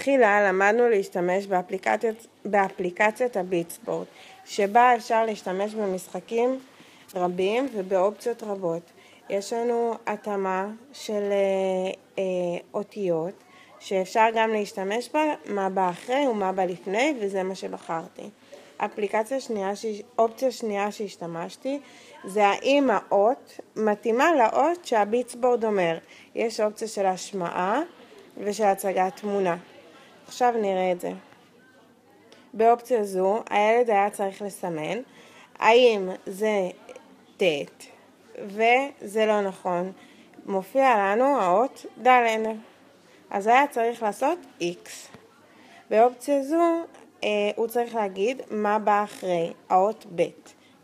תחילה למדנו להשתמש באפליקציית הביטספורט, שבה אפשר להשתמש במשחקים רבים ובאופציות רבות. יש לנו התאמה של אותיות, שאפשר גם להשתמש בה, מה בא אחרי ומה בא לפני, וזה מה שבחרתי. אופציה שנייה שהשתמשתי, זה האם האות מתאימה לאות שהביטספורט אומר. יש אופציה של השמעה ושל הצגת תמונה. עכשיו נראה את זה. באופציה זו, הילד היה צריך לסמן, האם זה ט' וזה לא נכון. מופיע לנו האות ד', אז היה צריך לעשות X. באופציה זו, הוא צריך להגיד מה בא אחרי, האות ב',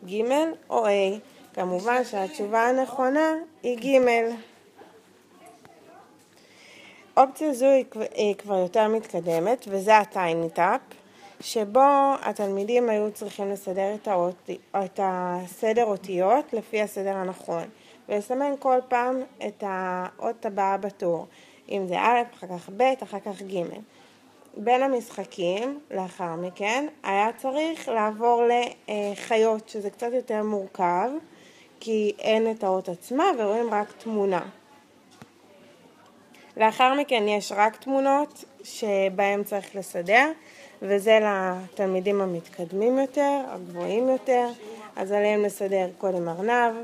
ג' או A. כמובן שהתשובה הנכונה היא ג'. אופציה זו היא כבר יותר מתקדמת, וזה הטיינטאפ, שבו התלמידים היו צריכים לסדר את הסדר אותיות לפי הסדר הנכון, ולסמן כל פעם את האות הבאה בתור, אם זה א', אחר כך ב', אחר כך ג'. בין המשחקים, לאחר מכן, היה צריך לעבור לחיות, שזה קצת יותר מורכב, כי אין את האות עצמה ורואים רק תמונה. לאחר מכן יש רק תמונות שבהם צריך לסדר, וזה לתלמידים המתקדמים יותר, הגבוהים יותר, אז עליהם לסדר קודם ארנב,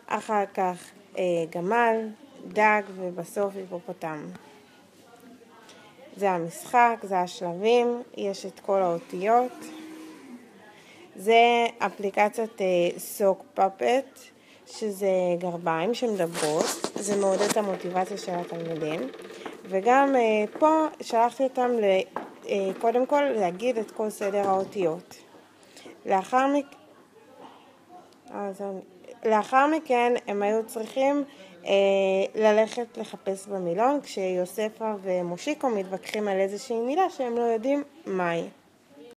אחר כך גמל, דג ובסוף היפופוטם. זה המשחק, זה השלבים, יש את כל האותיות. זה אפליקציית סוק פאפט, שזה גרביים שמדברות, זה מעודד את המוטיבציה של התלמידים, וגם פה שלחתי אותם קודם כל להגיד את כל סדר האותיות. לאחר מכן הם היו צריכים ללכת לחפש במילון, כשיוספה ומושיקו מתווכחים על איזושהי מילה שהם לא יודעים מהי.